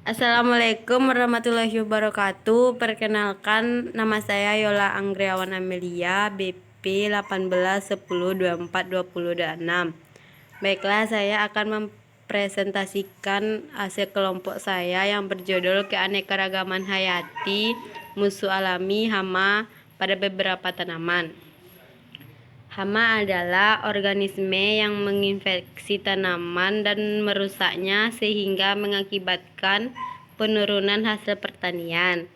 Assalamualaikum warahmatullahi wabarakatuh. Perkenalkan, nama saya Yola Anggriawan Amelia, BP 1810242026. Baiklah, saya akan mempresentasikan hasil kelompok saya yang berjudul Keanekaragaman Hayati, Musuh Alami Hama pada beberapa tanaman. Hama adalah organisme yang menginfeksi tanaman dan merusaknya sehingga mengakibatkan penurunan hasil pertanian,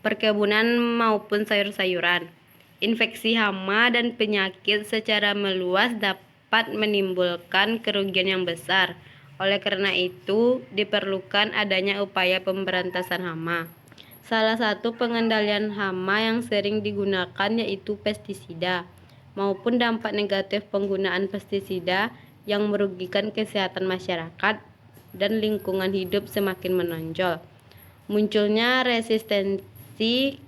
perkebunan maupun sayur-sayuran. Infeksi hama dan penyakit secara meluas dapat menimbulkan kerugian yang besar. Oleh karena itu, diperlukan adanya upaya pemberantasan hama. Salah satu pengendalian hama yang sering digunakan yaitu pestisida, maupun dampak negatif penggunaan pestisida yang merugikan kesehatan masyarakat dan lingkungan hidup semakin menonjol. Munculnya resistensi,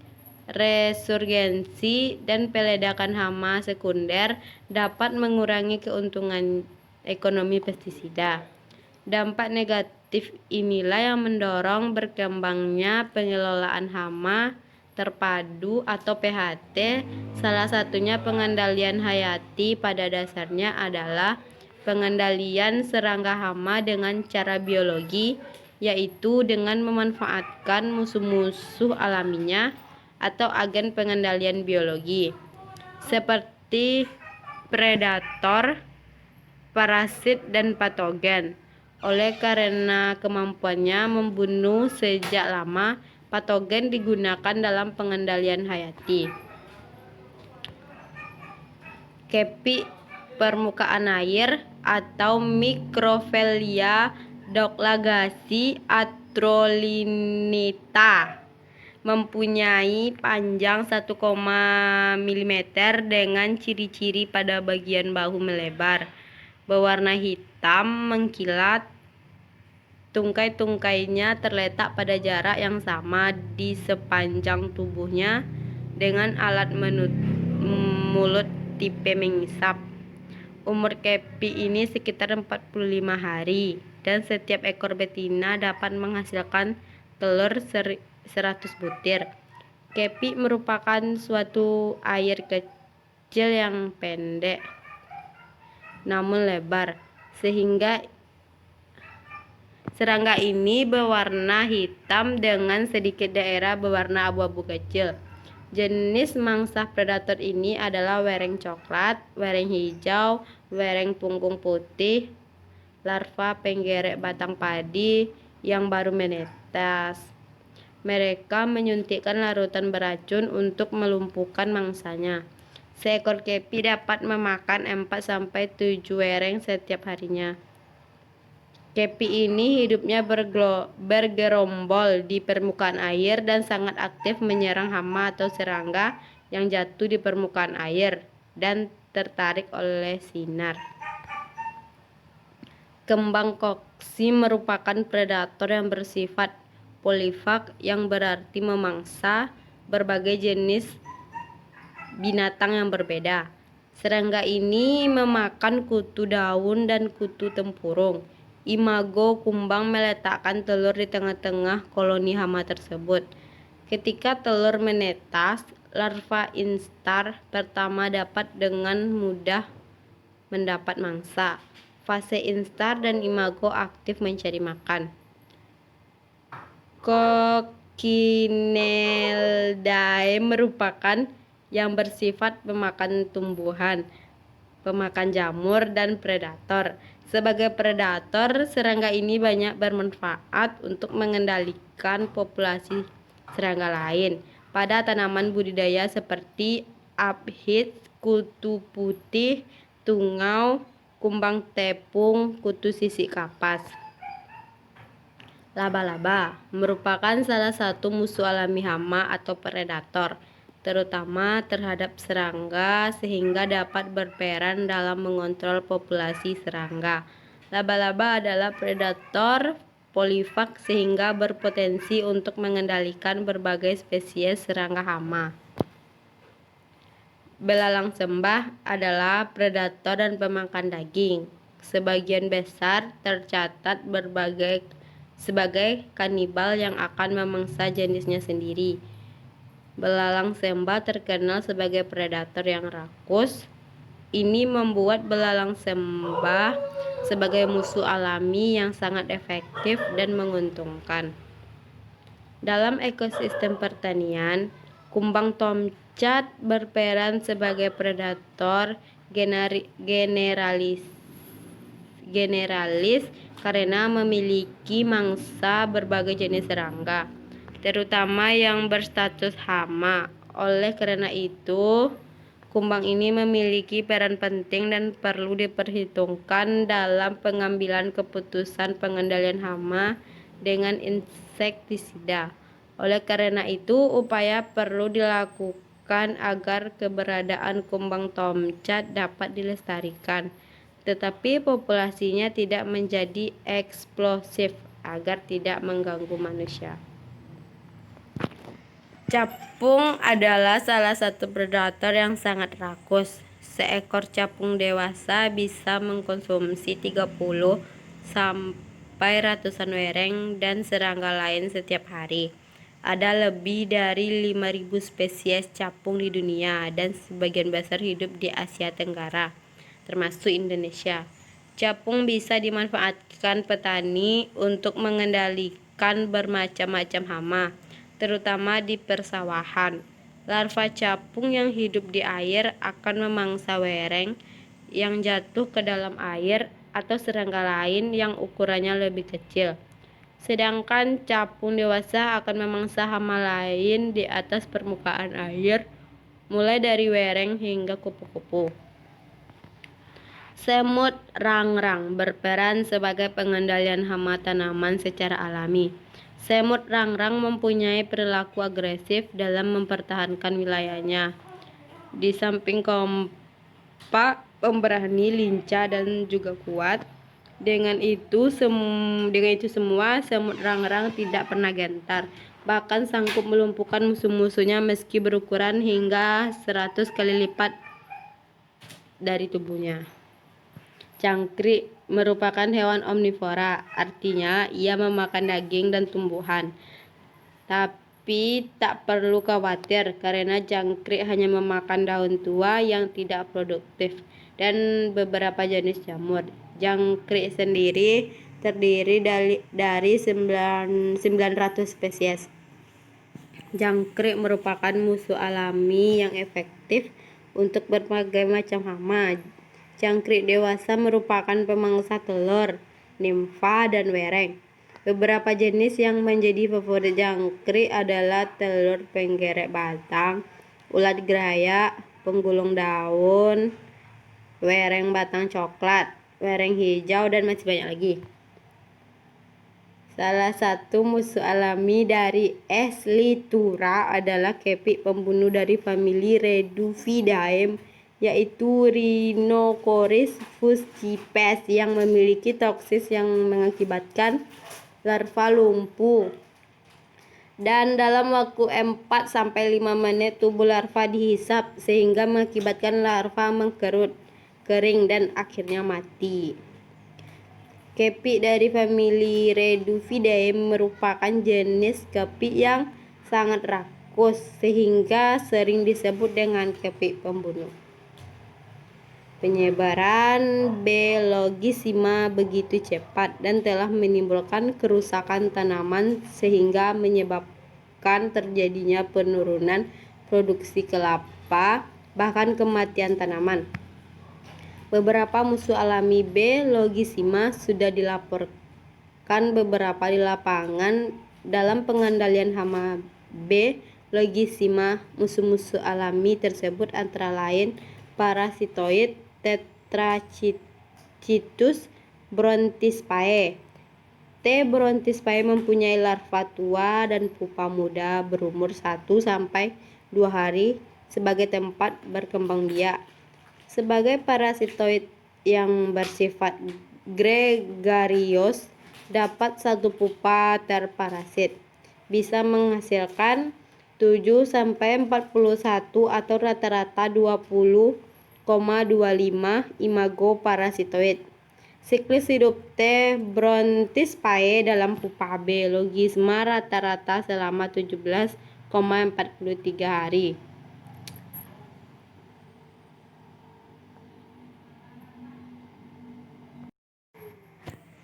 resurgensi, dan peledakan hama sekunder dapat mengurangi keuntungan ekonomi pestisida. Dampak negatif inilah yang mendorong berkembangnya pengelolaan hama terpadu atau PHT. Salah satunya pengendalian hayati pada dasarnya adalah pengendalian serangga hama dengan cara biologi, yaitu dengan memanfaatkan musuh-musuh alaminya atau agen pengendalian biologi seperti predator, parasit, dan patogen. Oleh karena kemampuannya membunuh sejak lama, patogen digunakan dalam pengendalian hayati. Kepi permukaan air atau Microfelia douglagasi atrolineta mempunyai panjang 1, mm dengan ciri-ciri pada bagian bahu melebar, berwarna hitam mengkilat. Tungkai-tungkainya terletak pada jarak yang sama di sepanjang tubuhnya dengan alat mulut tipe mengisap. Umur kepi ini sekitar 45 hari dan setiap ekor betina dapat menghasilkan telur 100 butir. Kepi merupakan suatu air kecil yang pendek namun lebar, sehingga serangga ini berwarna hitam dengan sedikit daerah berwarna abu-abu kecil. Jenis mangsa predator ini adalah wereng coklat, wereng hijau, wereng punggung putih, larva penggerek batang padi yang baru menetas. Mereka menyuntikkan larutan beracun untuk melumpuhkan mangsanya. Seekor kepi dapat memakan 4-7 wereng setiap harinya. Kepi ini hidupnya bergerombol di permukaan air dan sangat aktif menyerang hama atau serangga yang jatuh di permukaan air dan tertarik oleh sinar. Kembang koksi merupakan predator yang bersifat polifag, yang berarti memangsa berbagai jenis binatang yang berbeda. Serangga ini memakan kutu daun dan kutu tempurung. Imago kumbang meletakkan telur di tengah-tengah koloni hama tersebut. Ketika telur menetas, larva instar pertama dapat dengan mudah mendapat mangsa. Fase instar dan imago aktif mencari makan. Coccinellidae merupakan yang bersifat pemakan tumbuhan, pemakan jamur, dan predator. Sebagai predator, serangga ini banyak bermanfaat untuk mengendalikan populasi serangga lain pada tanaman budidaya seperti aphis, kutu putih, tungau, kumbang tepung, kutu sisik kapas. Laba-laba merupakan salah satu musuh alami hama atau predator, terutama terhadap serangga, sehingga dapat berperan dalam mengontrol populasi serangga. Laba-laba adalah predator polifag sehingga berpotensi untuk mengendalikan berbagai spesies serangga hama. Belalang sembah adalah predator dan pemakan daging. Sebagian besar tercatat berbagai sebagai kanibal yang akan memangsa jenisnya sendiri. Belalang sembah terkenal sebagai predator yang rakus. Ini membuat belalang sembah sebagai musuh alami yang sangat efektif dan menguntungkan. Dalam ekosistem pertanian, kumbang tomcat berperan sebagai predator generalis karena memiliki mangsa berbagai jenis serangga, terutama yang berstatus hama. Oleh karena itu, kumbang ini memiliki peran penting dan perlu diperhitungkan dalam pengambilan keputusan pengendalian hama dengan insektisida. Oleh karena itu, upaya perlu dilakukan agar keberadaan kumbang tomcat dapat dilestarikan, tetapi populasinya tidak menjadi eksplosif agar tidak mengganggu manusia. Capung adalah salah satu predator yang sangat rakus. Seekor capung dewasa bisa mengkonsumsi 30 sampai ratusan wereng dan serangga lain setiap hari. Ada lebih dari 5.000 spesies capung di dunia dan sebagian besar hidup di Asia Tenggara, termasuk Indonesia. Capung bisa dimanfaatkan petani untuk mengendalikan bermacam-macam hama, terutama di persawahan. Larva capung yang hidup di air akan memangsa wereng yang jatuh ke dalam air atau serangga lain yang ukurannya lebih kecil. Sedangkan capung dewasa akan memangsa hama lain di atas permukaan air, mulai dari wereng hingga kupu-kupu. Semut rangrang berperan sebagai pengendalian hama tanaman secara alami. Semut rangrang mempunyai perilaku agresif dalam mempertahankan wilayahnya. Di samping kompak, pemberani, lincah, dan juga kuat, dengan itu semua semut rangrang tidak pernah gentar, bahkan sanggup melumpuhkan musuh-musuhnya meski berukuran hingga 100 kali lipat dari tubuhnya. Cangkrik merupakan hewan omnivora, artinya ia memakan daging dan tumbuhan. Tapi tak perlu khawatir karena jangkrik hanya memakan daun tua yang tidak produktif dan beberapa jenis jamur. Jangkrik sendiri terdiri dari 900 spesies. Jangkrik merupakan musuh alami yang efektif untuk berbagai macam hama. Jangkrik dewasa merupakan pemangsa telur, nimfa, dan wereng. Beberapa jenis yang menjadi favorit jangkrik adalah telur penggerek batang, ulat geraya, penggulung daun, wereng batang coklat, wereng hijau, dan masih banyak lagi. Salah satu musuh alami dari S. litura adalah kepik pembunuh dari famili Reduvidae, yaitu Rhinocoris fuscipes yang memiliki toksis yang mengakibatkan larva lumpuh. Dan dalam waktu 4-5 menit tubuh larva dihisap sehingga mengakibatkan larva mengkerut, kering, dan akhirnya mati. Kepik dari famili Reduvidae merupakan jenis kepik yang sangat rakus sehingga sering disebut dengan kepik pembunuh. Penyebaran B. logissima begitu cepat dan telah menimbulkan kerusakan tanaman sehingga menyebabkan terjadinya penurunan produksi kelapa, bahkan kematian tanaman. Beberapa musuh alami B. logissima sudah dilaporkan beberapa di lapangan. Dalam pengendalian hama B. logissima, musuh-musuh alami tersebut antara lain parasitoid Tetrachitus brontispae. T. brontispae mempunyai larva tua dan pupa muda berumur 1-2 hari sebagai tempat berkembang biak. Sebagai parasitoid yang bersifat gregarious, dapat satu pupa terparasit bisa menghasilkan 7-41 atau rata-rata 20,25 imago parasitoid. Siklus hidup T. Brontis Pae dalam pupa B. Logisma rata-rata selama 17,43 hari.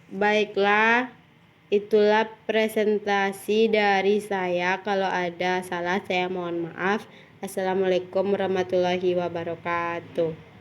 Baiklah, itulah presentasi dari saya. Kalau ada salah, saya mohon maaf. Assalamualaikum warahmatullahi wabarakatuh.